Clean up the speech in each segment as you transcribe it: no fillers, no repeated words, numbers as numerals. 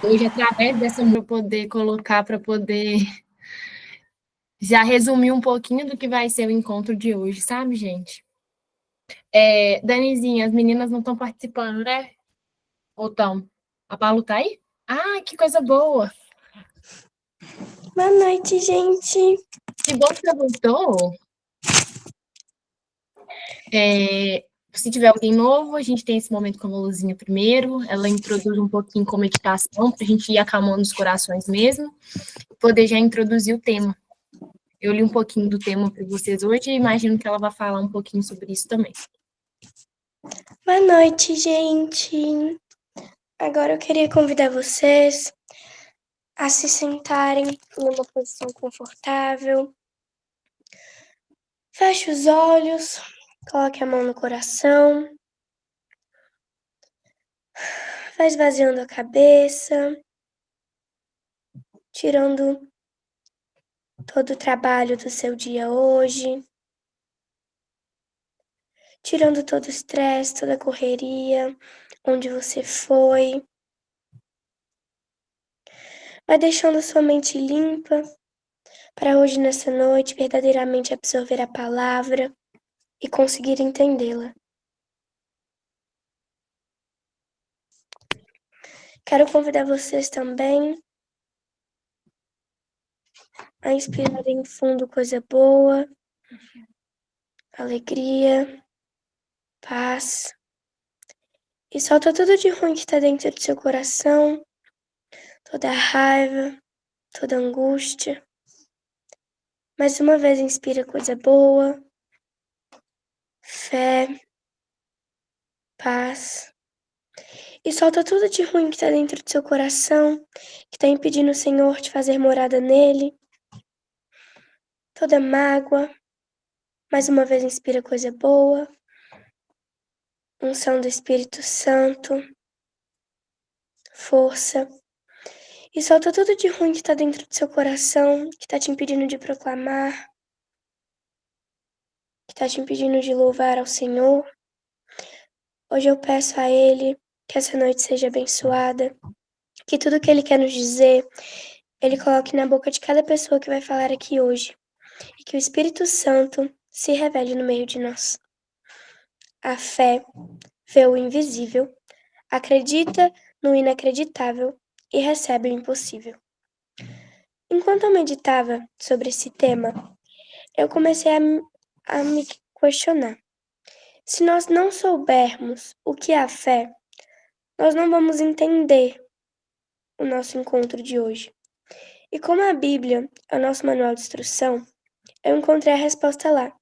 hoje, através dessa para poder colocar, para poder já resumir um pouquinho do que vai ser o encontro de hoje, sabe, gente? Danizinha, as meninas não estão participando, né? Ou estão? A Paula tá aí? Ah, que coisa boa! Boa noite, gente. Que bom que você voltou. Se tiver alguém novo, a gente tem esse momento com a Luzinha primeiro. Ela introduz um pouquinho com meditação, para a gente ir acalmando os corações mesmo, poder já introduzir o tema. Eu li um pouquinho do tema para vocês hoje e imagino que ela vai falar um pouquinho sobre isso também. Boa noite, gente. Agora eu queria convidar vocês a se sentarem em uma posição confortável. Feche os olhos, coloque a mão no coração, vai esvaziando a cabeça, tirando todo o trabalho do seu dia hoje, tirando todo o estresse, toda a correria, onde você foi. Vai deixando sua mente limpa para hoje, nessa noite, verdadeiramente absorver a palavra e conseguir entendê-la. Quero convidar vocês também a inspirarem fundo coisa boa, alegria, paz. E solta tudo de ruim que está dentro do seu coração, toda a raiva, toda a angústia. Mais uma vez, inspira coisa boa, fé, paz. E solta tudo de ruim que está dentro do seu coração, que está impedindo o Senhor de fazer morada nele. Toda mágoa. Mais uma vez, inspira coisa boa. Unção do Espírito Santo. Força. E solta tudo de ruim que está dentro do seu coração, que está te impedindo de proclamar, que está te impedindo de louvar ao Senhor. Hoje eu peço a Ele que essa noite seja abençoada, que tudo que Ele quer nos dizer, Ele coloque na boca de cada pessoa que vai falar aqui hoje, e que o Espírito Santo se revele no meio de nós. A fé vê o invisível, acredita no inacreditável e recebe o impossível. Enquanto eu meditava sobre esse tema, eu comecei a me questionar. Se nós não soubermos o que é a fé, nós não vamos entender o nosso encontro de hoje. E como a Bíblia é o nosso manual de instrução, eu encontrei a resposta lá,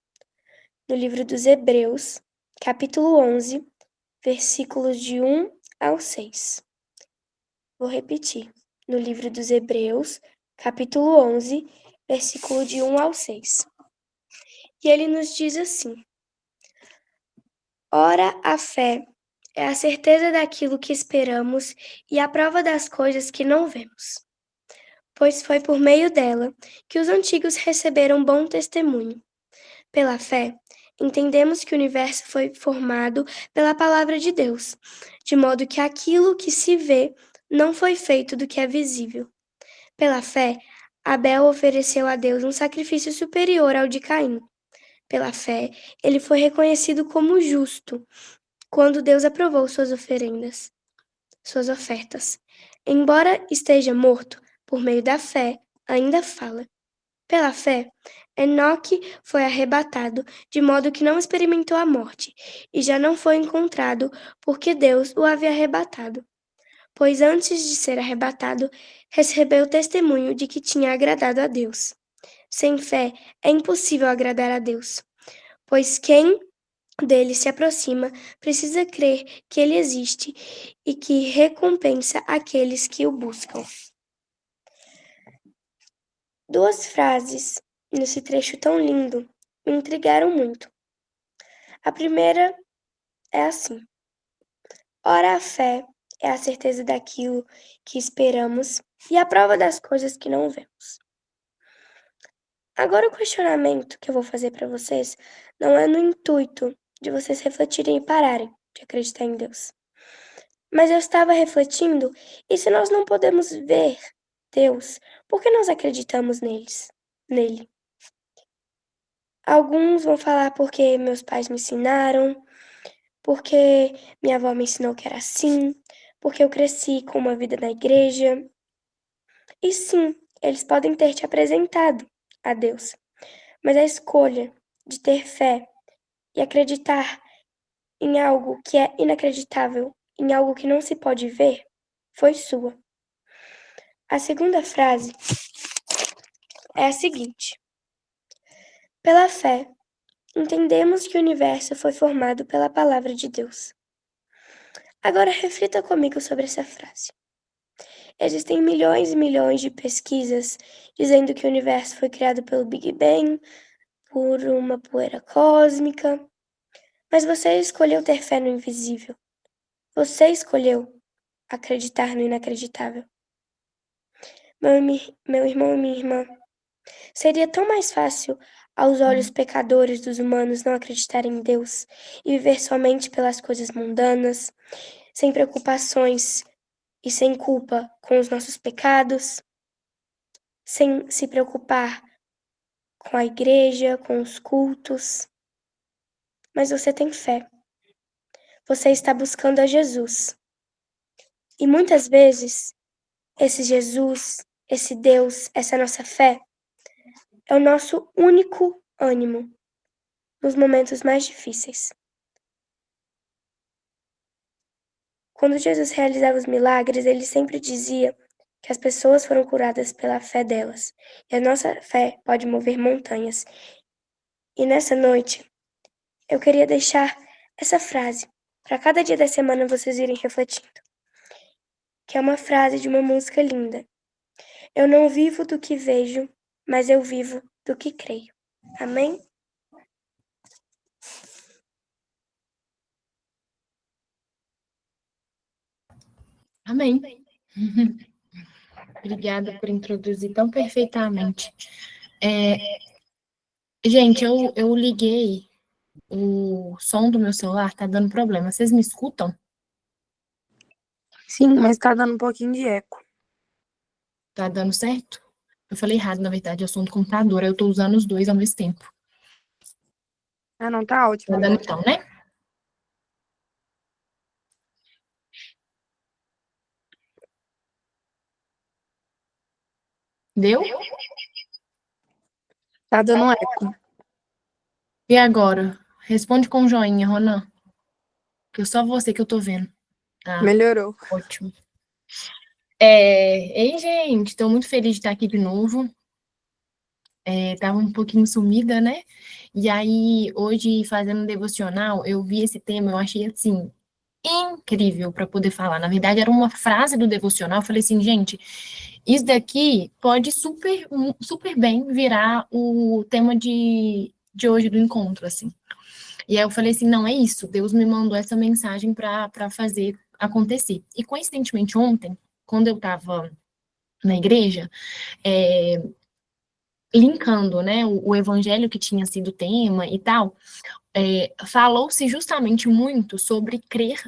no livro dos Hebreus, capítulo 11, versículos de 1 ao 6. Vou repetir. No livro dos Hebreus, capítulo 11, versículo de 1 ao 6. E ele nos diz assim: Ora, a fé é a certeza daquilo que esperamos e a prova das coisas que não vemos. Pois foi por meio dela que os antigos receberam bom testemunho. Pela fé, entendemos que o universo foi formado pela palavra de Deus, de modo que aquilo que se vê não foi feito do que é visível. Pela fé, Abel ofereceu a Deus um sacrifício superior ao de Caim. Pela fé, ele foi reconhecido como justo, quando Deus aprovou suas ofertas. Embora esteja morto, por meio da fé, ainda fala. Pela fé, Enoque foi arrebatado, de modo que não experimentou a morte, e já não foi encontrado, porque Deus o havia arrebatado. Pois antes de ser arrebatado, recebeu o testemunho de que tinha agradado a Deus. Sem fé, é impossível agradar a Deus, pois quem dele se aproxima precisa crer que ele existe e que recompensa aqueles que o buscam. Duas frases nesse trecho tão lindo me intrigaram muito. A primeira é assim: Ora, a fé é a certeza daquilo que esperamos e a prova das coisas que não vemos. Agora, o questionamento que eu vou fazer para vocês não é no intuito de vocês refletirem e pararem de acreditar em Deus, Mas eu estava refletindo, e se nós não podemos ver Deus, por que nós acreditamos nele? Alguns vão falar porque meus pais me ensinaram, porque minha avó me ensinou que era assim, porque eu cresci com uma vida na igreja. E sim, eles podem ter te apresentado a Deus, mas a escolha de ter fé e acreditar em algo que é inacreditável, em algo que não se pode ver, foi sua. A segunda frase é a seguinte: pela fé, entendemos que o universo foi formado pela palavra de Deus. Agora reflita comigo sobre essa frase. Existem milhões e milhões de pesquisas dizendo que o universo foi criado pelo Big Bang, por uma poeira cósmica, mas você escolheu ter fé no invisível. Você escolheu acreditar no inacreditável. Meu irmão e minha irmã, seria tão mais fácil aos olhos pecadores dos humanos não acreditarem em Deus e viver somente pelas coisas mundanas, sem preocupações e sem culpa com os nossos pecados, sem se preocupar com a igreja, com os cultos. Mas você tem fé. Você está buscando a Jesus. E muitas vezes, esse Jesus, esse Deus, essa nossa fé, é o nosso único ânimo nos momentos mais difíceis. Quando Jesus realizava os milagres, ele sempre dizia que as pessoas foram curadas pela fé delas. E a nossa fé pode mover montanhas. E nessa noite, eu queria deixar essa frase para cada dia da semana vocês irem refletindo. Que é uma frase de uma música linda. Eu não vivo do que vejo, mas eu vivo do que creio. Amém? Amém. Obrigada por introduzir tão perfeitamente. Gente, eu liguei o som do meu celular, tá dando problema. Vocês me escutam? Sim, mas tá dando um pouquinho de eco. Tá dando certo? Eu falei errado, na verdade, é o som do computador. Eu tô usando os dois ao mesmo tempo. Ah, não, tá ótimo Tá dando agora. então, né? Deu? Tá dando um eco. E agora? Responde com um joinha, Ronan. Que é só você que eu tô vendo. Ah, Melhorou. ótimo. Ei, gente, tô muito feliz de estar aqui de novo. Tava um pouquinho sumida, né? E aí, hoje, fazendo um devocional, eu vi esse tema, eu achei, assim, incrível para poder falar. Na verdade, era uma frase do devocional. Eu falei assim, gente, isso daqui pode super, super bem virar o tema de hoje do encontro, assim. E aí eu falei assim, não, é isso. Deus me mandou essa mensagem para fazer acontecer. E coincidentemente ontem, quando eu estava na igreja, linkando, né, o evangelho que tinha sido tema e tal, falou-se justamente muito sobre crer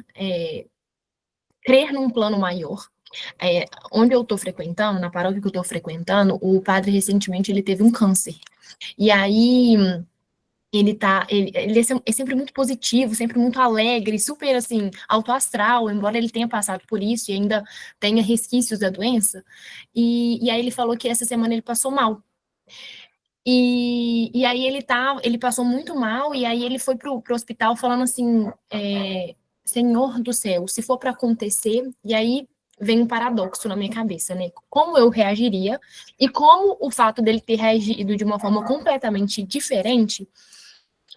num plano maior. Onde eu estou frequentando, na paróquia que eu estou frequentando, o padre recentemente ele teve um câncer. E aí ele é sempre muito positivo, sempre muito alegre, super assim, alto astral, embora ele tenha passado por isso e ainda tenha resquícios da doença. E aí ele falou que essa semana ele passou mal. E aí ele passou muito mal, e aí ele foi pro hospital falando assim, Senhor do céu, se for para acontecer, e aí vem um paradoxo na minha cabeça, né? Como eu reagiria, e como o fato dele ter reagido de uma forma completamente diferente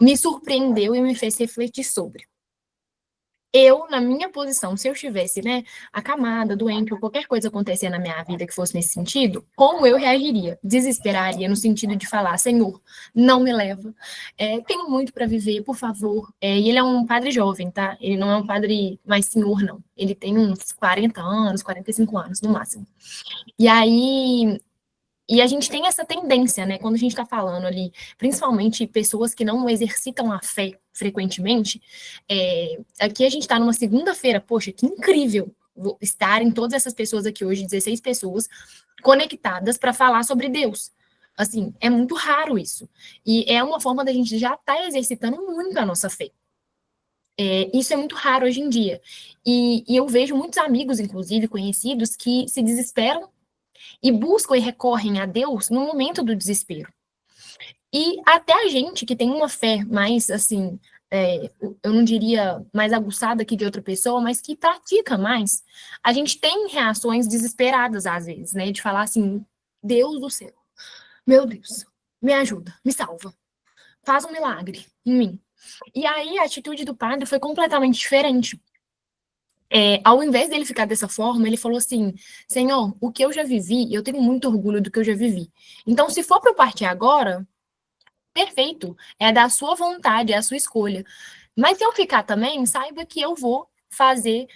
me surpreendeu e me fez refletir sobre. Eu, na minha posição, se eu estivesse, né, acamada, doente, ou qualquer coisa acontecer na minha vida que fosse nesse sentido, como eu reagiria? Desesperaria no sentido de falar, Senhor, não me leva, tenho muito para viver, por favor. E ele é um padre jovem, tá? Ele não é um padre mais senhor, não. Ele tem uns 40 anos, 45 anos, no máximo. E aí, E a gente tem essa tendência, né? Quando a gente está falando ali, principalmente pessoas que não exercitam a fé frequentemente, aqui a gente está numa segunda-feira, poxa, que incrível estarem todas essas pessoas aqui hoje, 16 pessoas, conectadas para falar sobre Deus. Assim, é muito raro isso. E é uma forma da gente já estar exercitando muito a nossa fé. Isso é muito raro hoje em dia. E eu vejo muitos amigos, inclusive conhecidos, que se desesperam e buscam e recorrem a Deus no momento do desespero. E até a gente que tem uma fé mais, assim, eu não diria mais aguçada que de outra pessoa, mas que pratica mais, a gente tem reações desesperadas às vezes, né? De falar assim, Deus do céu, meu Deus, me ajuda, me salva, faz um milagre em mim. E aí a atitude do padre foi completamente diferente. Ao invés dele ficar dessa forma, ele falou assim: Senhor, o que eu já vivi, eu tenho muito orgulho do que eu já vivi. Então, se for para eu partir agora, perfeito, é da sua vontade, é a sua escolha. Mas se eu ficar também, saiba que eu vou fazer,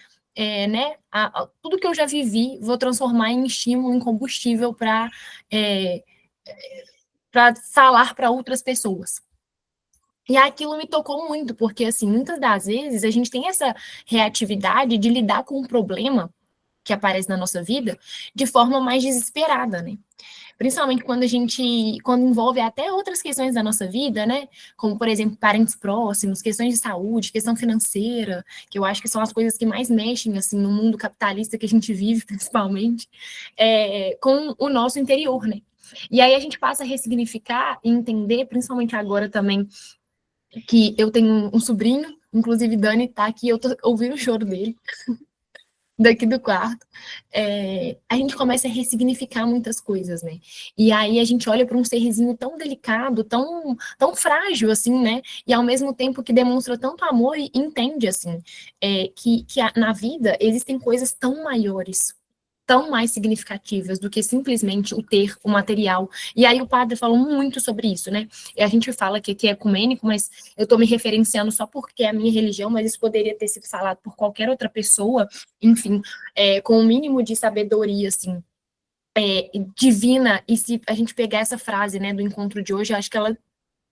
né, tudo que eu já vivi, vou transformar em estímulo, em combustível para falar para outras pessoas. E aquilo me tocou muito, porque, assim, muitas das vezes a gente tem essa reatividade de lidar com um problema que aparece na nossa vida de forma mais desesperada, né? Principalmente quando envolve até outras questões da nossa vida, né? Como, por exemplo, parentes próximos, questões de saúde, questão financeira, que eu acho que são as coisas que mais mexem, assim, no mundo capitalista que a gente vive, principalmente, com o nosso interior, né? E aí a gente passa a ressignificar e entender, principalmente agora também, que eu tenho um sobrinho, inclusive Dani tá aqui, eu tô ouvindo o choro dele daqui do quarto, a gente começa a ressignificar muitas coisas, né? E aí a gente olha para um serzinho tão delicado, tão, tão frágil, assim, né? E ao mesmo tempo que demonstra tanto amor e entende, assim, que na vida existem coisas tão maiores, tão mais significativas do que simplesmente o ter, o material. E aí o padre falou muito sobre isso, né? E a gente fala que aqui é ecumênico, mas eu estou me referenciando só porque é a minha religião, mas isso poderia ter sido falado por qualquer outra pessoa, enfim, com o um mínimo de sabedoria, assim, divina. E se a gente pegar essa frase, né, do encontro de hoje, eu acho que ela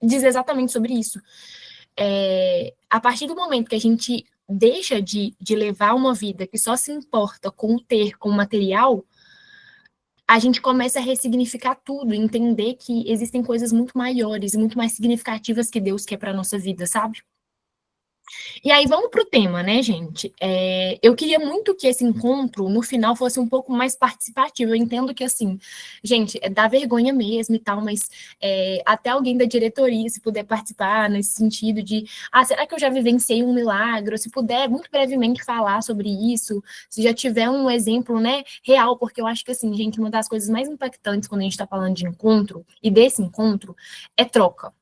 diz exatamente sobre isso. A partir do momento que a gente deixa de levar uma vida que só se importa com o ter, com o material, a gente começa a ressignificar tudo, entender que existem coisas muito maiores, muito mais significativas que Deus quer para a nossa vida, sabe? E aí vamos para o tema, né, gente? Eu queria muito que esse encontro, no final, fosse um pouco mais participativo. Eu entendo que, assim, gente, dá vergonha mesmo e tal, mas até alguém da diretoria, se puder participar nesse sentido de, será que eu já vivenciei um milagre? Ou se puder, muito brevemente, falar sobre isso, se já tiver um exemplo, né, real, porque eu acho que, assim, gente, uma das coisas mais impactantes quando a gente está falando de encontro, e desse encontro, é troca.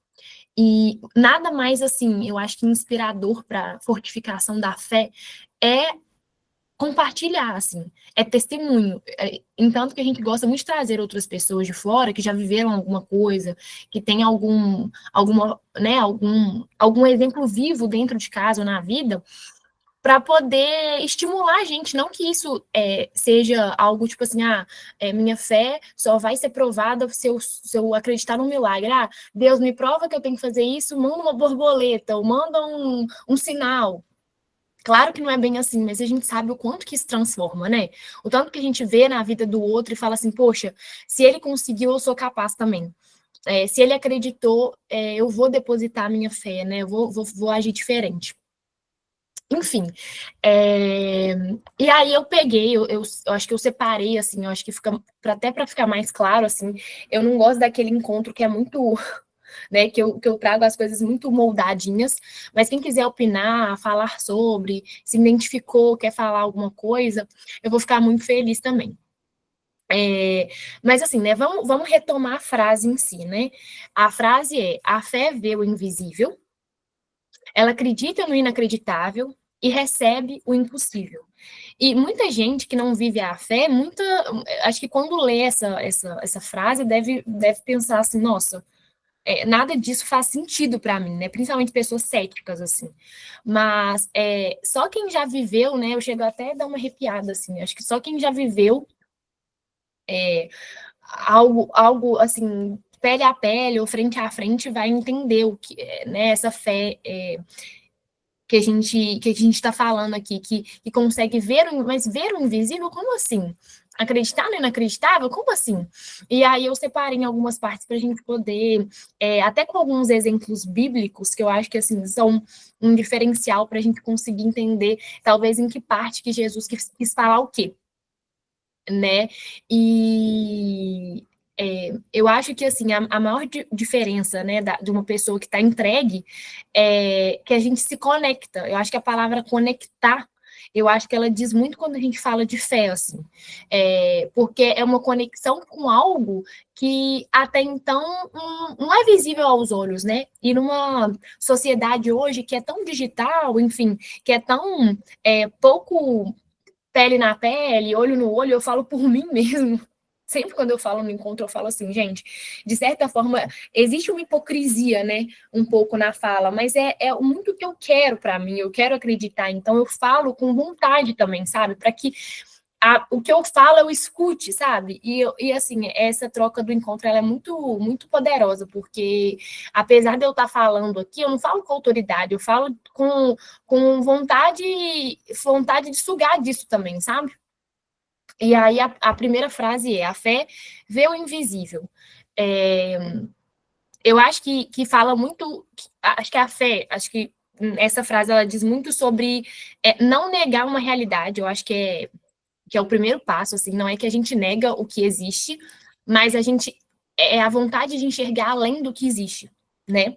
E nada mais, assim, eu acho que inspirador para fortificação da fé é compartilhar, assim, é testemunho. Entanto que a gente gosta muito de trazer outras pessoas de fora que já viveram alguma coisa, que tem algum exemplo vivo dentro de casa ou na vida, para poder estimular a gente, não que isso seja algo tipo assim, minha fé só vai ser provada se eu acreditar num milagre. Deus me prova que eu tenho que fazer isso, manda uma borboleta, ou manda um sinal. Claro que não é bem assim, mas a gente sabe o quanto que isso transforma, né? O tanto que a gente vê na vida do outro e fala assim, poxa, se ele conseguiu, eu sou capaz também. Se ele acreditou, eu vou depositar a minha fé, né? Eu vou agir diferente. Enfim, e aí eu peguei, eu acho que eu separei, assim, eu acho que fica, até para ficar mais claro, assim, eu não gosto daquele encontro que é muito, né, que eu trago as coisas muito moldadinhas, mas quem quiser opinar, falar sobre, se identificou, quer falar alguma coisa, eu vou ficar muito feliz também. Mas assim, né, vamos retomar a frase em si, né? A frase é: a fé vê o invisível, ela acredita no inacreditável e recebe o impossível. E muita gente que não vive a fé, acho que quando lê essa frase, deve pensar assim, nossa, nada disso faz sentido para mim, né? Principalmente pessoas céticas, assim. Mas só quem já viveu, né? Eu chego até a dar uma arrepiada, assim. Acho que só quem já viveu algo assim, pele a pele ou frente a frente, vai entender o que, né, essa fé que a gente está falando aqui, que consegue ver, mas ver o invisível, como assim? Acreditar no inacreditável? Como assim? E aí eu separei em algumas partes para a gente poder, até com alguns exemplos bíblicos, que eu acho que assim são um diferencial para a gente conseguir entender, talvez, em que parte que Jesus quis falar o quê, né? E eu acho que assim a maior diferença, né, de uma pessoa que está entregue é que a gente se conecta. Eu acho que a palavra conectar, eu acho que ela diz muito quando a gente fala de fé, assim, porque é uma conexão com algo que até então não é visível aos olhos, né? E numa sociedade hoje que é tão digital, enfim, que é tão pouco pele na pele, olho no olho, eu falo por mim mesmo. Sempre quando eu falo no encontro, eu falo assim, gente, de certa forma, existe uma hipocrisia, né, um pouco na fala, mas é muito o que eu quero para mim, eu quero acreditar, então eu falo com vontade também, sabe, para que o que eu falo eu escute, sabe? E assim, essa troca do encontro ela é muito, muito poderosa, porque apesar de eu estar falando aqui, eu não falo com autoridade, eu falo com vontade de sugar disso também, sabe? E aí a primeira frase é: a fé vê o invisível. Eu acho que fala muito, acho que a fé, acho que essa frase ela diz muito sobre não negar uma realidade, eu acho que é o primeiro passo, assim, não é que a gente nega o que existe, mas a gente é a vontade de enxergar além do que existe, né?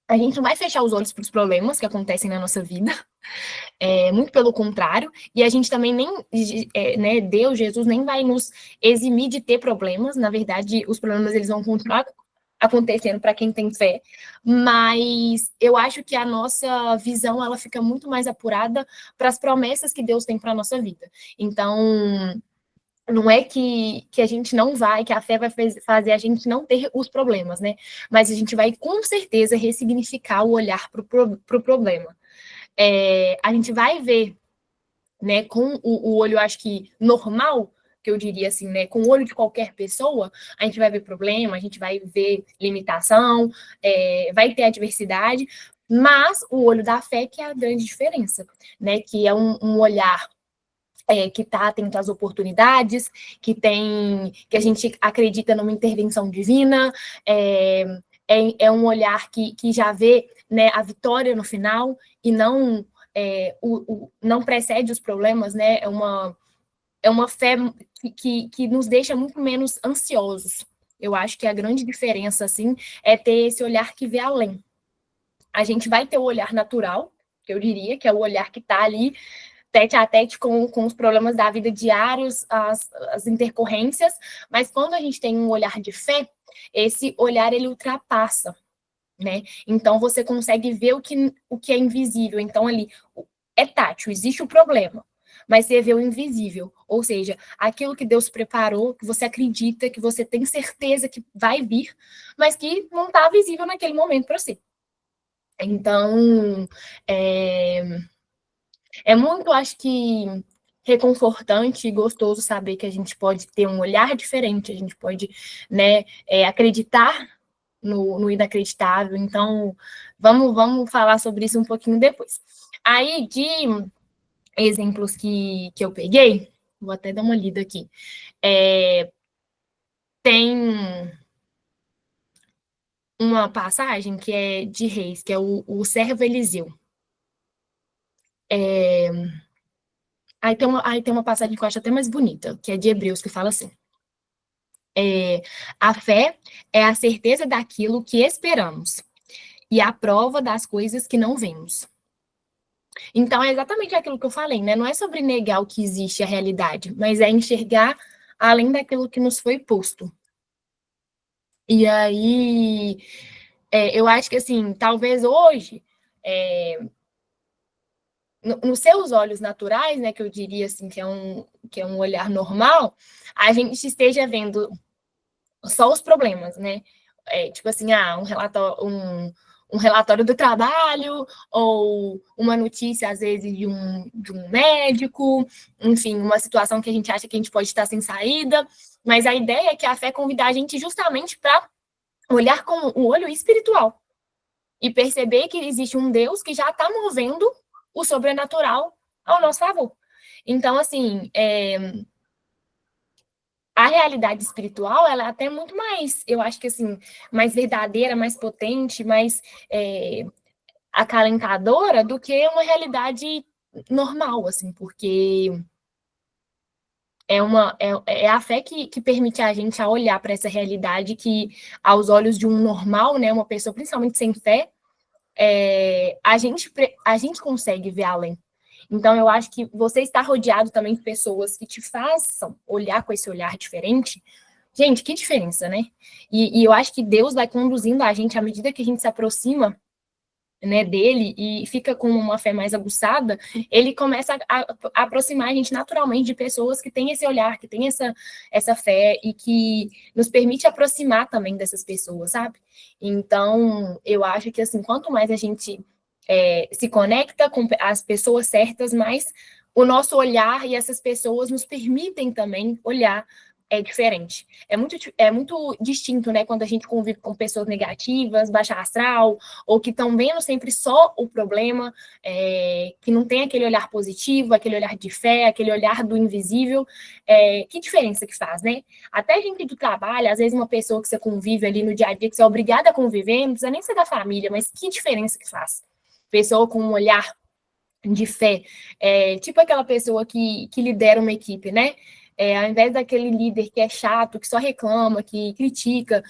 A gente não vai fechar os olhos para os problemas que acontecem na nossa vida, muito pelo contrário, e a gente também nem, né, Deus, Jesus, nem vai nos eximir de ter problemas, na verdade, os problemas eles vão continuar acontecendo para quem tem fé, mas eu acho que a nossa visão ela fica muito mais apurada para as promessas que Deus tem para a nossa vida. Então, não é que a gente não vai, que a fé vai fazer a gente não ter os problemas, né? Mas a gente vai, com certeza, ressignificar o olhar para o problema. A gente vai ver, né, com o olho, acho que normal, que eu diria assim, né, com o olho de qualquer pessoa, a gente vai ver problema, a gente vai ver limitação, vai ter adversidade, mas o olho da fé que é a grande diferença, né, que é um olhar que está atento às oportunidades, que a gente acredita numa intervenção divina, é um olhar que já vê, né, a vitória no final e não não precede os problemas, né? É uma fé que nos deixa muito menos ansiosos. Eu acho que a grande diferença, assim, é ter esse olhar que vê além. A gente vai ter o olhar natural, que eu diria, que é o olhar que está ali tete a tete com os problemas da vida diários, as intercorrências, mas quando a gente tem um olhar de fé, esse olhar ele ultrapassa, né? Então você consegue ver o que é invisível. Então ali é tátil, existe o problema, mas você vê o invisível, ou seja, aquilo que Deus preparou, que você acredita, que você tem certeza que vai vir, mas que não está visível naquele momento para você. Então, é muito, acho que, reconfortante e gostoso saber que a gente pode ter um olhar diferente, a gente pode, né, acreditar no inacreditável. Então, vamos falar sobre isso um pouquinho depois. Aí, de exemplos que eu peguei, vou até dar uma lida aqui. Tem uma passagem que é de Reis, que é o servo Eliseu. Aí tem uma passagem que eu acho até mais bonita, que é de Hebreus, que fala assim: a fé é a certeza daquilo que esperamos e a prova das coisas que não vemos. Então, é exatamente aquilo que eu falei, né? Não é sobre negar o que existe, a realidade, mas é enxergar além daquilo que nos foi posto. E aí, eu acho que, assim, talvez hoje, nos seus olhos naturais, né, que eu diria, assim, que é um olhar normal, a gente esteja vendo só os problemas, né? Tipo assim, um relatório do trabalho, ou uma notícia, às vezes, de um médico, enfim, uma situação que a gente acha que a gente pode estar sem saída, mas a ideia é que a fé convida a gente justamente para olhar com o olho espiritual e perceber que existe um Deus que já está movendo o sobrenatural ao nosso favor. Então, assim, a realidade espiritual, ela é até muito mais, eu acho que assim, mais verdadeira, mais potente, mais acalentadora do que uma realidade normal, assim, porque é a fé que permite a gente a olhar para essa realidade que, aos olhos de um normal, né, uma pessoa principalmente sem fé, a gente consegue ver além. Então, eu acho que você estar rodeado também de pessoas que te façam olhar com esse olhar diferente, gente, que diferença, né? E eu acho que Deus vai conduzindo a gente à medida que a gente se aproxima, né, dele e fica com uma fé mais aguçada, ele começa a aproximar a gente naturalmente de pessoas que têm esse olhar, que têm essa fé e que nos permite aproximar também dessas pessoas, sabe? Então, eu acho que, assim, quanto mais a gente se conecta com as pessoas certas, mais o nosso olhar e essas pessoas nos permitem também olhar diferente. É muito distinto, né, quando a gente convive com pessoas negativas, baixa astral, ou que estão vendo sempre só o problema, que não tem aquele olhar positivo, aquele olhar de fé, aquele olhar do invisível. Que diferença que faz, né? Até gente do trabalho, às vezes uma pessoa que você convive ali no dia a dia, que você é obrigada a conviver, não precisa nem ser da família, mas que diferença que faz? Pessoa com um olhar de fé, tipo aquela pessoa que lidera uma equipe, né? Ao invés daquele líder que é chato, que só reclama, que critica,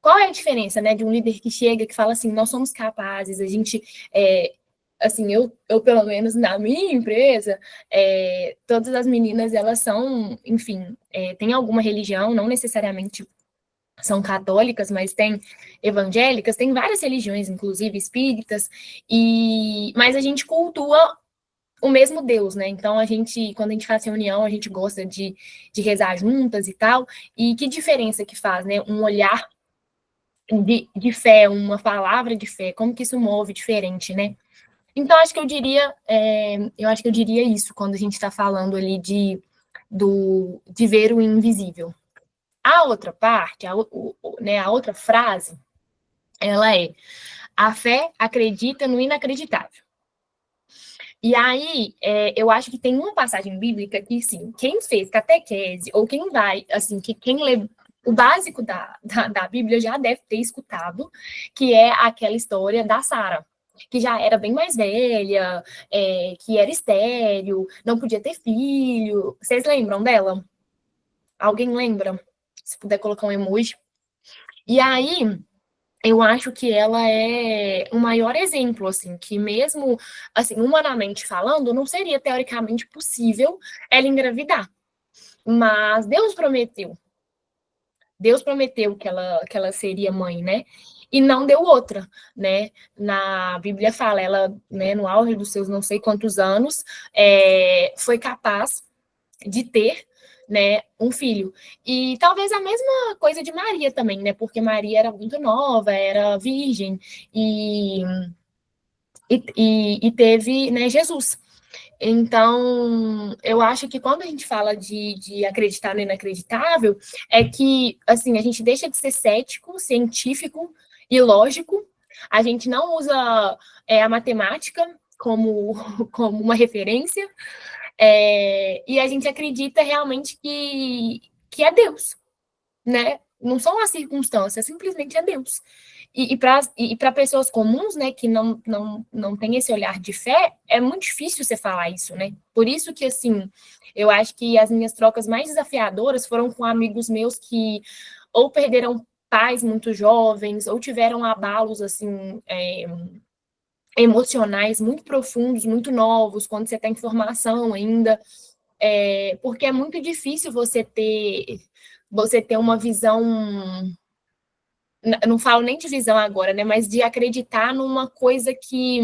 qual é a diferença, né, de um líder que chega, que fala assim, nós somos capazes, a gente, assim, eu pelo menos na minha empresa, todas as meninas, elas são, enfim, têm alguma religião, não necessariamente são católicas, mas tem evangélicas, tem várias religiões, inclusive espíritas, mas a gente cultua o mesmo Deus, né? Então, quando a gente faz reunião, a gente gosta de rezar juntas e tal. E que diferença que faz, né? Um olhar de fé, uma palavra de fé, como que isso move diferente, né? Então, eu acho que eu diria isso quando a gente está falando ali de ver o invisível. A outra parte, né, a outra frase, ela é: a fé acredita no inacreditável. E aí, eu acho que tem uma passagem bíblica que, sim, quem fez catequese, ou quem vai, assim, quem lê o básico da Bíblia já deve ter escutado, que é aquela história da Sara, que já era bem mais velha, que era estéril, não podia ter filho. Vocês lembram dela? Alguém lembra? Se puder colocar um emoji. E aí, eu acho que ela é o maior exemplo, assim, que mesmo, assim, humanamente falando, não seria teoricamente possível ela engravidar. Mas Deus prometeu que ela seria mãe, né? E não deu outra, né? Na Bíblia fala, ela, né, no auge dos seus não sei quantos anos, foi capaz de ter, né, um filho. E talvez a mesma coisa de Maria também, né? Porque Maria era muito nova, era virgem e teve, né, Jesus. Então, eu acho que quando a gente fala de acreditar no inacreditável, é que, assim, a gente deixa de ser cético, científico e lógico, a gente não usa a matemática como uma referência, e a gente acredita realmente que é Deus, né? Não são as circunstâncias, simplesmente é Deus. E para pessoas comuns, né, que não têm esse olhar de fé, é muito difícil você falar isso, né? Por isso que, assim, eu acho que as minhas trocas mais desafiadoras foram com amigos meus que ou perderam pais muito jovens, ou tiveram abalos, assim, emocionais muito profundos, muito novos, quando você está em formação ainda, porque é muito difícil você ter uma visão, não falo nem de visão agora, né, mas de acreditar numa coisa que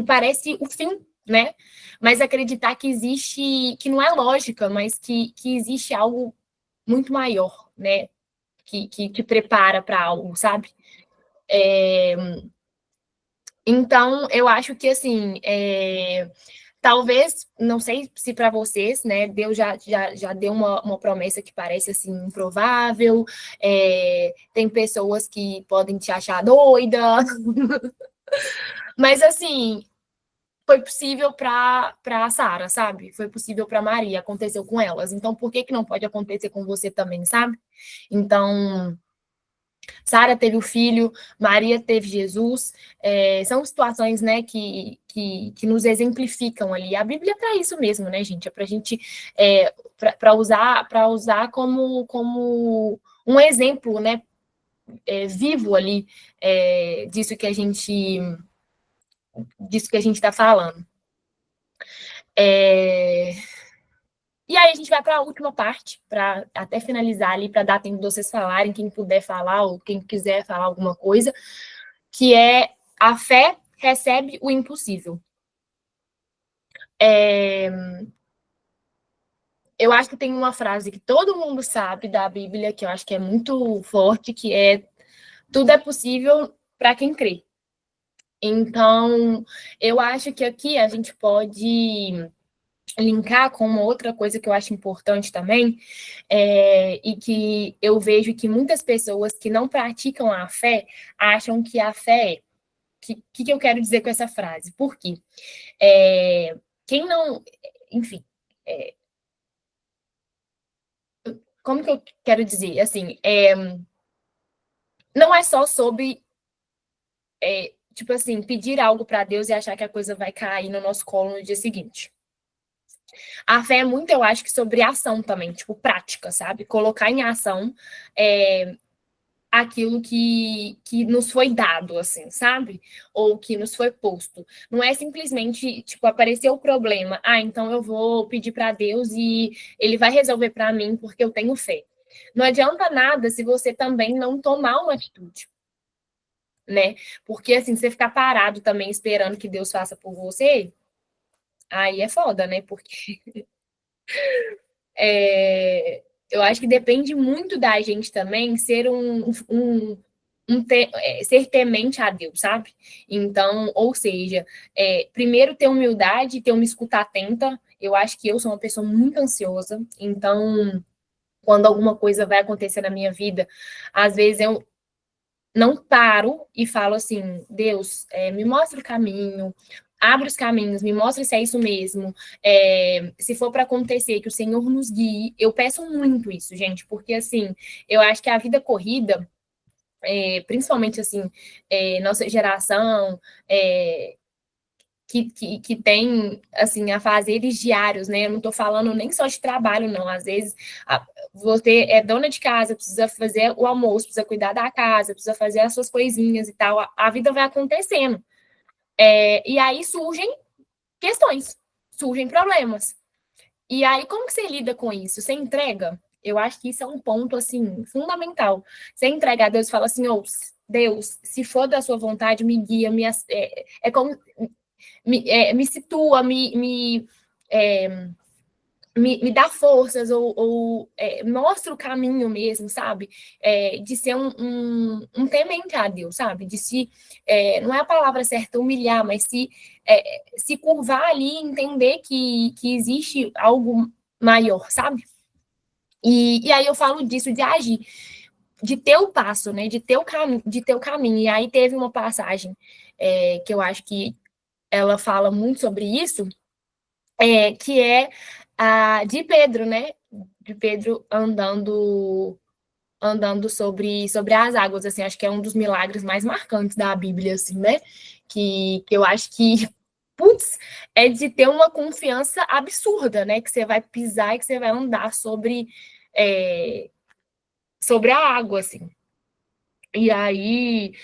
parece o fim, né, mas acreditar que existe, que não é lógica, mas que existe algo muito maior, né, que te prepara para algo, sabe? Então, eu acho que, assim, talvez, não sei se para vocês, né, Deus já deu uma promessa que parece, assim, improvável, tem pessoas que podem te achar doida, mas, assim, foi possível para Sara, sabe? Foi possível para Maria, aconteceu com elas. Então, por que não pode acontecer com você também, sabe? Então, Sara teve o filho, Maria teve Jesus. São situações, né, que nos exemplificam ali. A Bíblia é para isso mesmo, né, gente? É para a gente para usar como um exemplo, né, vivo ali disso que a gente está falando. E aí a gente vai para a última parte, para até finalizar ali, para dar tempo de vocês falarem, quem puder falar ou quem quiser falar alguma coisa, que é a fé recebe o impossível. Eu acho que tem uma frase que todo mundo sabe da Bíblia, que eu acho que é muito forte, que é tudo é possível para quem crê. Então, eu acho que aqui a gente pode linkar com uma outra coisa que eu acho importante também, e que eu vejo que muitas pessoas que não praticam a fé acham que a fé é. O que eu quero dizer com essa frase? Por quê? Quem não. Enfim. Como que eu quero dizer? Assim, não é só sobre. Tipo assim, pedir algo para Deus e achar que a coisa vai cair no nosso colo no dia seguinte. A fé é muito, eu acho, que sobre ação também, tipo, prática, sabe? Colocar em ação aquilo que nos foi dado, assim, sabe? Ou que nos foi posto. Não é simplesmente, tipo, apareceu o problema. Então eu vou pedir para Deus e ele vai resolver para mim porque eu tenho fé. Não adianta nada se você também não tomar uma atitude, né? Porque, assim, você ficar parado também esperando que Deus faça por você, aí é foda, né? Porque eu acho que depende muito da gente também ser ser temente a Deus, sabe? Então, ou seja, primeiro ter humildade, ter uma escuta atenta. Eu acho que eu sou uma pessoa muito ansiosa, então, quando alguma coisa vai acontecer na minha vida, às vezes eu não paro e falo assim, Deus, me mostra o caminho, abre os caminhos, me mostra se é isso mesmo. Se for para acontecer, que o Senhor nos guie. Eu peço muito isso, gente, porque assim, eu acho que a vida corrida, principalmente assim, nossa geração, que tem assim afazeres diários, né? Eu não estou falando nem só de trabalho, não. Às vezes você é dona de casa, precisa fazer o almoço, precisa cuidar da casa, precisa fazer as suas coisinhas e tal. A vida vai acontecendo. E aí surgem questões, surgem problemas. E aí, como que você lida com isso? Você entrega? Eu acho que isso é um ponto, assim, fundamental. Você entrega a Deus e fala assim, Deus, se for da sua vontade, me guia, como me situa, me dá forças ou mostra o caminho mesmo, sabe? De ser um temente a Deus, sabe? De se, não é a palavra certa, humilhar, mas se curvar ali e entender que existe algo maior, sabe? E aí eu falo disso, de agir, de ter o passo, né? De ter o caminho. E aí teve uma passagem que eu acho que ela fala muito sobre isso, que é a de Pedro, né? De Pedro andando sobre as águas, assim, acho que é um dos milagres mais marcantes da Bíblia, assim, né? Que eu acho que, putz, é de ter uma confiança absurda, né? Que você vai pisar e que você vai andar sobre a água, assim. E aí,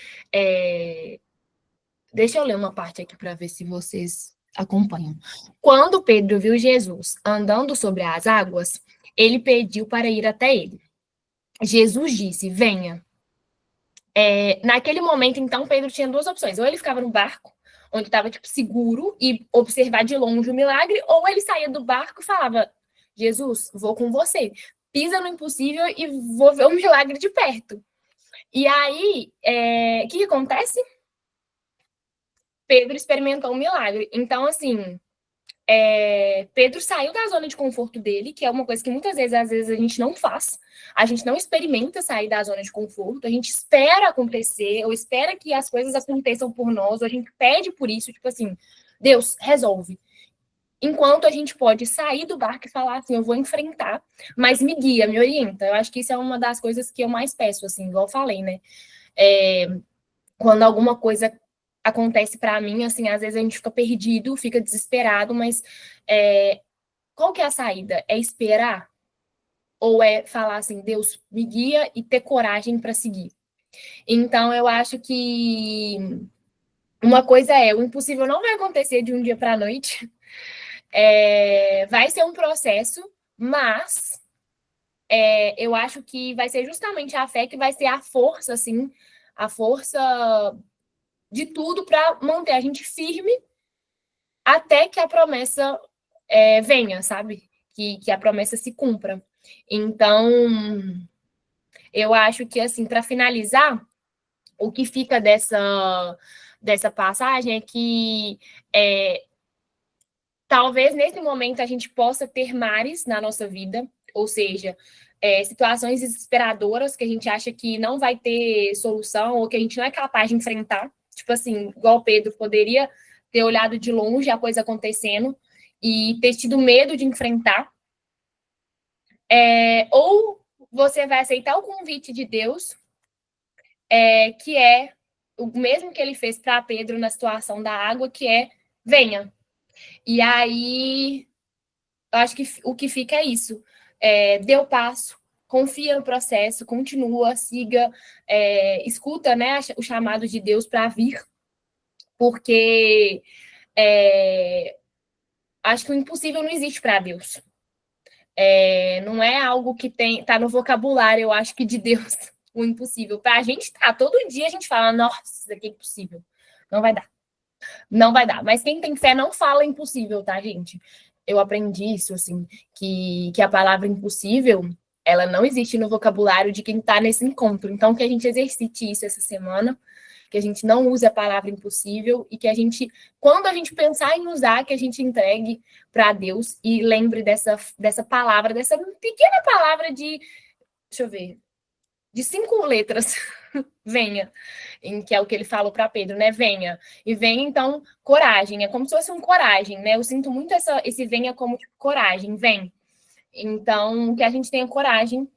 deixa eu ler uma parte aqui para ver se vocês acompanham. Quando Pedro viu Jesus andando sobre as águas, ele pediu para ir até ele. Jesus disse: Venha. Naquele momento, então, Pedro tinha duas opções. Ou ele ficava no barco, onde estava tipo, seguro, e observar de longe o milagre, ou ele saía do barco e falava: Jesus, vou com você. Pisa no impossível e vou ver o milagre de perto. E aí, o que acontece? Pedro experimentou um milagre. Então, assim, Pedro saiu da zona de conforto dele, que é uma coisa que muitas vezes, às vezes, a gente não faz. A gente não experimenta sair da zona de conforto, a gente espera acontecer, ou espera que as coisas aconteçam por nós, ou a gente pede por isso, tipo assim, Deus, resolve. Enquanto a gente pode sair do barco e falar assim, eu vou enfrentar, mas me guia, me orienta. Eu acho que isso é uma das coisas que eu mais peço, assim, igual eu falei, né? Quando alguma coisa acontece para mim, assim, às vezes a gente fica perdido, fica desesperado, mas qual que é a saída? É esperar? Ou é falar assim, Deus me guia e ter coragem para seguir? Então, eu acho que uma coisa o impossível não vai acontecer de um dia para a noite, vai ser um processo, mas eu acho que vai ser justamente a fé que vai ser a força, assim, a força de tudo para manter a gente firme até que a promessa venha, sabe? Que a promessa se cumpra. Então, eu acho que, assim, para finalizar, o que fica dessa passagem é que talvez nesse momento a gente possa ter mares na nossa vida, ou seja, situações desesperadoras que a gente acha que não vai ter solução ou que a gente não é capaz de enfrentar. Tipo assim, igual o Pedro poderia ter olhado de longe a coisa acontecendo e ter tido medo de enfrentar. Ou você vai aceitar o convite de Deus, que é o mesmo que ele fez para Pedro na situação da água, que é venha. E aí, eu acho que o que fica é isso. Dê o passo, confia no processo, continua, siga, escuta, né, o chamado de Deus para vir, porque acho que o impossível não existe para Deus. Não é algo que tá no vocabulário, eu acho que de Deus, o impossível. Para a gente tá, todo dia a gente fala, nossa, isso aqui é impossível. Não vai dar. Não vai dar. Mas quem tem fé não fala impossível, tá, gente? Eu aprendi isso, assim, que a palavra impossível, ela não existe no vocabulário de quem está nesse encontro. Então, que a gente exercite isso essa semana, que a gente não use a palavra impossível e que a gente, quando a gente pensar em usar, que a gente entregue para Deus e lembre dessa palavra, dessa pequena palavra de, deixa eu ver, de 5 letras, venha, que é o que ele falou para Pedro, né? Venha. E venha, então, coragem. É como se fosse um coragem, né? Eu sinto muito esse venha como tipo, coragem, vem. Então, que a gente tenha coragem,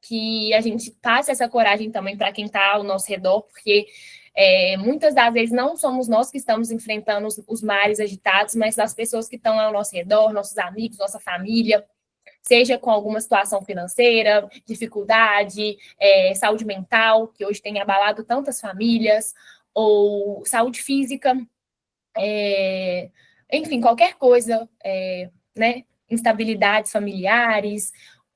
que a gente passe essa coragem também para quem está ao nosso redor, porque muitas das vezes não somos nós que estamos enfrentando os mares agitados, mas as pessoas que estão ao nosso redor, nossos amigos, nossa família, seja com alguma situação financeira, dificuldade, saúde mental, que hoje tem abalado tantas famílias, ou saúde física, enfim, qualquer coisa, né? Instabilidades familiares,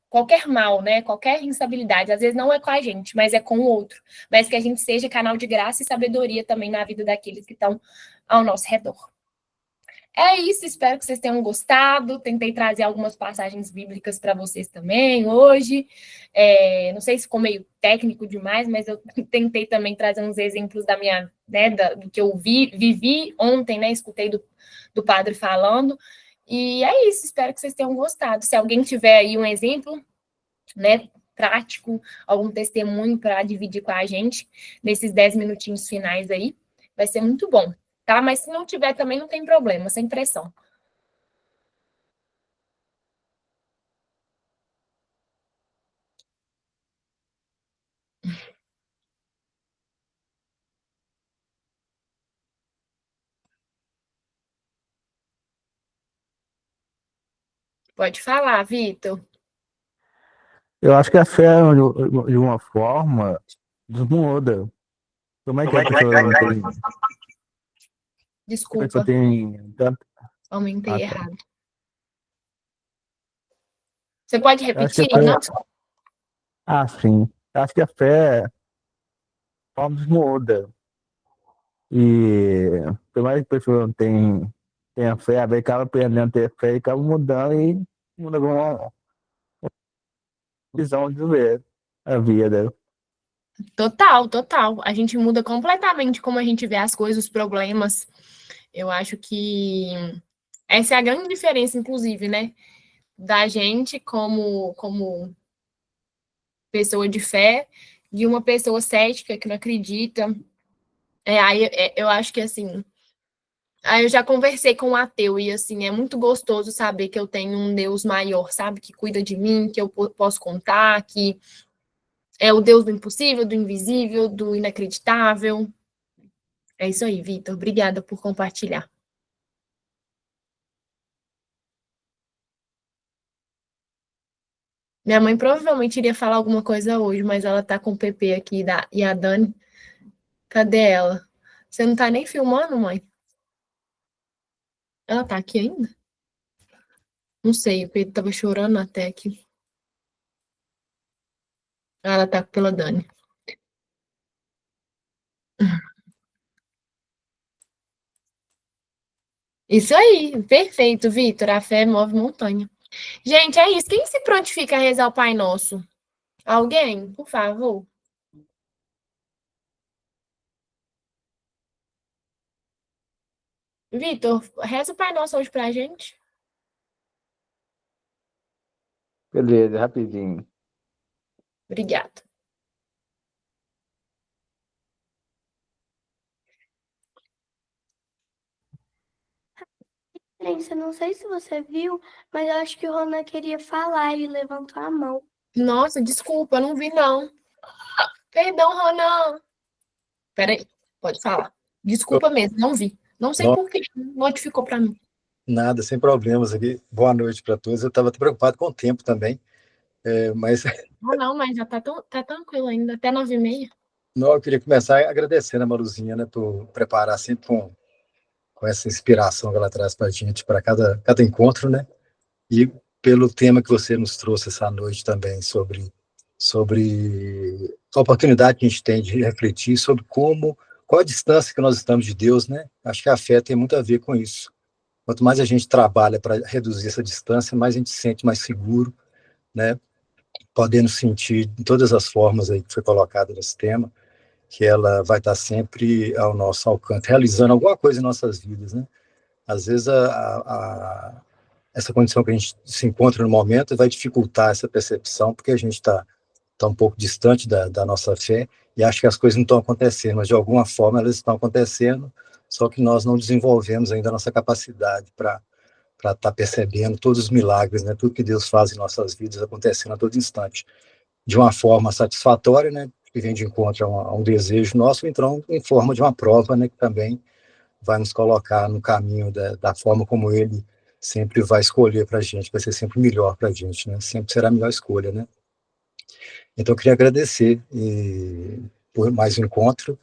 qualquer mal, né? Qualquer instabilidade, às vezes não é com a gente, mas é com o outro. Mas que a gente seja canal de graça e sabedoria também na vida daqueles que estão ao nosso redor. É isso, espero que vocês tenham gostado. Tentei trazer algumas passagens bíblicas para vocês também hoje. Não sei se ficou meio técnico demais, mas eu tentei também trazer uns exemplos da minha, né, do que eu vivi ontem, né? Escutei do padre falando. E é isso, espero que vocês tenham gostado. Se alguém tiver aí um exemplo, né, prático, algum testemunho para dividir com a gente nesses 10 minutinhos finais aí, vai ser muito bom. Tá? Mas se não tiver também não tem problema, sem pressão. Pode falar, Vitor. Eu acho que a fé, de uma forma, desmuda. Como é que a pessoa não tem. A pessoa Desculpa, tem tanto. aumentei Ah, tá. errado. Você pode Eu acho que a repetir? fé. Não? Sim. Eu acho que a fé forma desmuda. E por mais que a pessoa não tenha fé, ela acaba aprendendo a ter fé e acaba mudando e muda alguma visão de ver a vida. Total, total. A gente muda completamente como a gente vê as coisas, os problemas. Eu acho que essa é a grande diferença, inclusive, né, da gente como pessoa de fé, de uma pessoa cética que não acredita. Eu acho que, assim, aí eu já conversei com um ateu e, assim, é muito gostoso saber que eu tenho um Deus maior, sabe? Que cuida de mim, que eu posso contar, que é o Deus do impossível, do invisível, do inacreditável. É isso aí, Vitor. Obrigada por compartilhar. Minha mãe provavelmente iria falar alguma coisa hoje, mas ela tá com o PP aqui e a Dani. Cadê ela? Você não tá nem filmando, mãe? Ela tá aqui ainda? Não sei, o Pedro tava chorando até aqui. Ela tá pela Dani. Isso aí, perfeito, Vitor. A fé move montanha. Gente, é isso. Quem se prontifica a rezar o Pai Nosso? Alguém, por favor? Vitor, reza o Pai Nosso hoje pra gente. Beleza, rapidinho. Obrigada. Crença, não sei se você viu, mas eu acho que o Ronan queria falar e levantou a mão. Nossa, desculpa, eu não vi, não. Perdão, Ronan. Peraí, pode falar. Desculpa mesmo, não vi. Não sei Não, por que notificou pra mim. nada, sem problemas aqui. Boa noite para todos. Eu estava preocupado com o tempo também, mas Ah, não, mas já tá tranquilo ainda, até 9h30. não, eu queria começar agradecendo a Maruzinha, né, por preparar sempre com essa inspiração que ela traz para a gente, para cada encontro, né, e pelo tema que você nos trouxe essa noite também, sobre a oportunidade que a gente tem de refletir sobre qual a distância que nós estamos de Deus, né? Acho que a fé tem muito a ver com isso. Quanto mais a gente trabalha para reduzir essa distância, mais a gente se sente mais seguro, né? Podendo sentir de todas as formas aí que foi colocado nesse tema, que ela vai estar sempre ao nosso alcance, realizando alguma coisa em nossas vidas, né? Às vezes essa condição que a gente se encontra no momento vai dificultar essa percepção, porque a gente está um pouco distante da nossa fé e acha que as coisas não estão acontecendo, mas de alguma forma elas estão acontecendo, só que nós não desenvolvemos ainda a nossa capacidade para estar percebendo todos os milagres, né? Tudo que Deus faz em nossas vidas acontecendo a todo instante, de uma forma satisfatória, né? Que vem de encontro a um desejo nosso, então em forma de uma prova, né? Que também vai nos colocar no caminho da forma como Ele sempre vai escolher para a gente, vai ser sempre melhor para a gente, né? Sempre será a melhor escolha, né? Então eu queria agradecer por mais um encontro,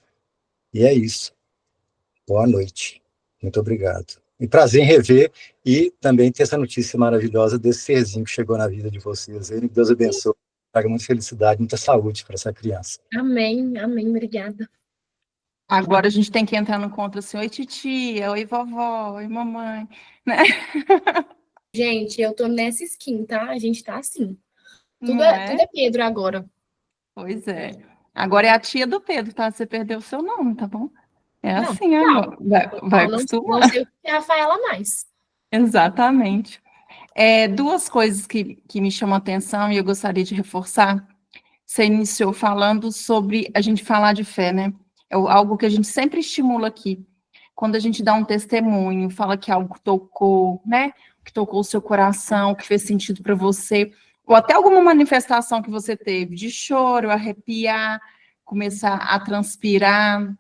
e é isso. Boa noite. Muito obrigado. E prazer em rever e também ter essa notícia maravilhosa desse serzinho que chegou na vida de vocês. Ele, que Deus abençoe, traga muita felicidade, muita saúde para essa criança. Amém, amém, obrigada. Agora a gente tem que entrar no encontro assim, oi titia, oi vovó, oi mamãe, né? Gente, eu tô nessa skin, tá? A gente tá assim. Tudo Não tudo é? é Pedro agora. Pois é. Agora é a tia do Pedro, tá? Você perdeu o seu nome, tá bom? É Não, assim agora. Vai não acostumar. sei o que é a Rafaela mais. Exatamente. Duas coisas que me chamam a atenção e eu gostaria de reforçar. Você iniciou falando sobre a gente falar de fé, né? É algo que a gente sempre estimula aqui. Quando a gente dá um testemunho, fala que algo tocou, né? Que tocou o seu coração, que fez sentido para você, ou até alguma manifestação que você teve de choro, arrepiar, começar a transpirar,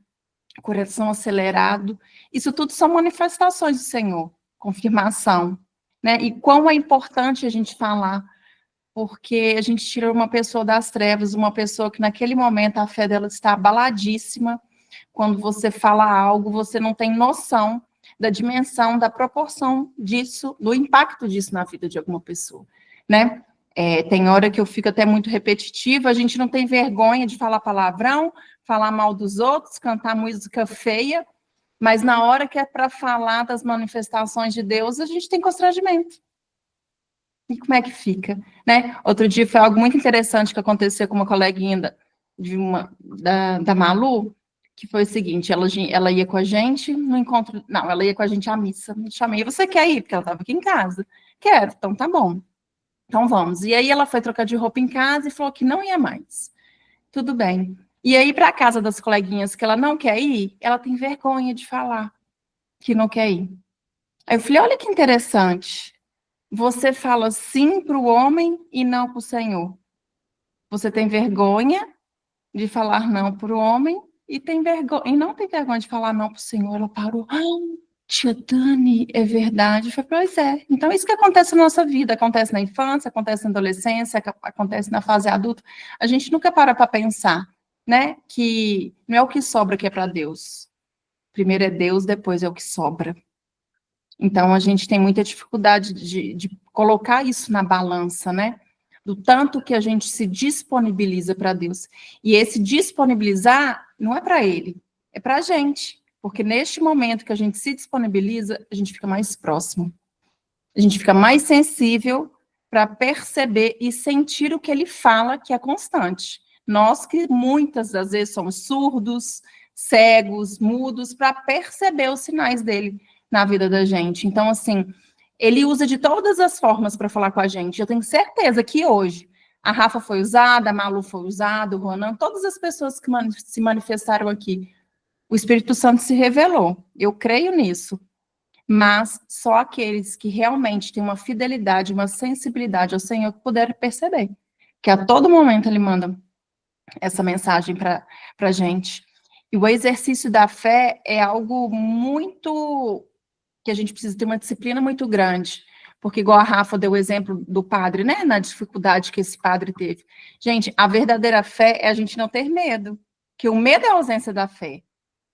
coração acelerado. Isso tudo são manifestações do Senhor, confirmação, né? E quão é importante a gente falar, porque a gente tira uma pessoa das trevas, uma pessoa que naquele momento a fé dela está abaladíssima. Quando você fala algo, você não tem noção da dimensão, da proporção disso, do impacto disso na vida de alguma pessoa, né? Tem hora que eu fico até muito repetitiva, a gente não tem vergonha de falar palavrão, falar mal dos outros, cantar música feia, mas na hora que é para falar das manifestações de Deus, a gente tem constrangimento. E como é que fica, né? Outro dia foi algo muito interessante que aconteceu com uma coleguinha da Malu, que foi o seguinte, ela ia com a gente no encontro, não, ela ia com a gente à missa, me chamei, você quer ir? Porque ela estava aqui em casa. Quero, então tá bom, então vamos. E aí ela foi trocar de roupa em casa e falou que não ia mais. Tudo bem. E aí para a casa das coleguinhas que ela não quer ir, ela tem vergonha de falar que não quer ir. Aí eu falei, olha que interessante, você fala sim para o homem e não para o Senhor. Você tem vergonha de falar não para o homem e não tem vergonha de falar não para o Senhor. Ela parou. Tia Dani, é verdade. Eu falei, pois é. Então, isso que acontece na nossa vida, acontece na infância, acontece na adolescência, acontece na fase adulta. A gente nunca para pensar, né, que não é o que sobra que é para Deus. Primeiro é Deus, depois é o que sobra. Então, a gente tem muita dificuldade de colocar isso na balança, né? Do tanto que a gente se disponibiliza para Deus. E esse disponibilizar não é para Ele, é para a gente. Porque neste momento que a gente se disponibiliza, a gente fica mais próximo. A gente fica mais sensível para perceber e sentir o que Ele fala, que é constante. Nós que muitas das vezes somos surdos, cegos, mudos, para perceber os sinais dele na vida da gente. Então, assim, ele usa de todas as formas para falar com a gente. Eu tenho certeza que hoje a Rafa foi usada, a Malu foi usada, o Ronan, todas as pessoas que se manifestaram aqui, o Espírito Santo se revelou. Eu creio nisso. Mas só aqueles que realmente têm uma fidelidade, uma sensibilidade ao Senhor que puderam perceber que a todo momento ele manda essa mensagem para a gente. E o exercício da fé é algo muito que a gente precisa ter uma disciplina muito grande, porque igual a Rafa deu o exemplo do padre, né, na dificuldade que esse padre teve. Gente, a verdadeira fé é a gente não ter medo, que o medo é a ausência da fé.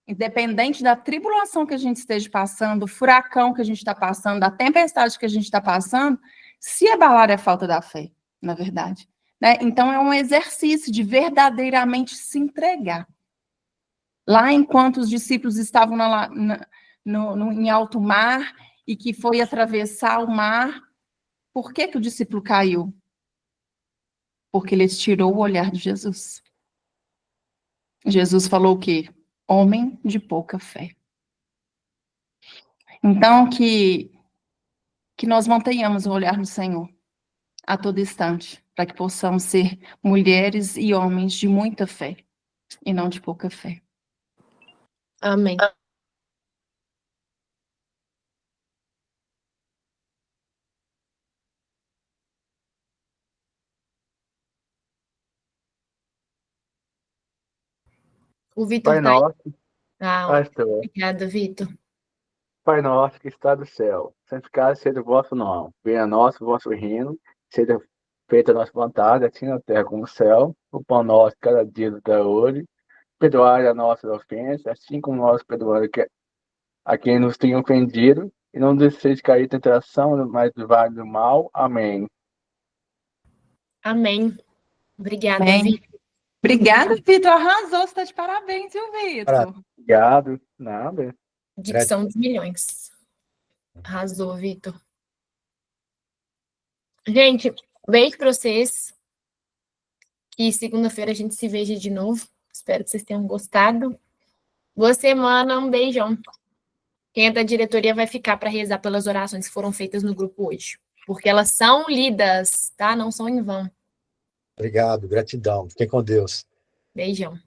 Independente da tribulação que a gente esteja passando, do furacão que a gente está passando, da tempestade que a gente está passando, se abalar é falta da fé, na verdade. Né? Então, é um exercício de verdadeiramente se entregar. Lá, enquanto os discípulos estavam em alto mar e que foi atravessar o mar, por que o discípulo caiu? Porque ele tirou o olhar de Jesus. Jesus falou o quê? Homem de pouca fé. Então, que nós mantenhamos o olhar no Senhor a todo instante, para que possamos ser mulheres e homens de muita fé, e não de pouca fé. Amém. O Vitor Pai tá aí. nosso, pastor, Obrigada, Vitor. Pai nosso que está do céu, santificado seja o vosso nome. Venha a nós o vosso reino, seja feita a nossa vontade, assim na terra como no céu. O pão nosso cada dia nos dá hoje. Perdoai as nossas ofensas, assim como nós perdoamos a quem nos tem ofendido. E não nos deixeis cair em tentação, mas livrai do mal. Amém. Amém. Obrigada, Amém. Vitor. Obrigada, Vitor. Arrasou, você está de parabéns, viu, Vitor? Obrigado. Nada. Dicção dos milhões. Arrasou, Vitor. Gente, beijo para vocês. E segunda-feira a gente se veja de novo. Espero que vocês tenham gostado. Boa semana, um beijão. Quem é da diretoria vai ficar para rezar pelas orações que foram feitas no grupo hoje. Porque elas são lidas, tá? Não são em vão. Obrigado, gratidão. Fiquem com Deus. Beijão.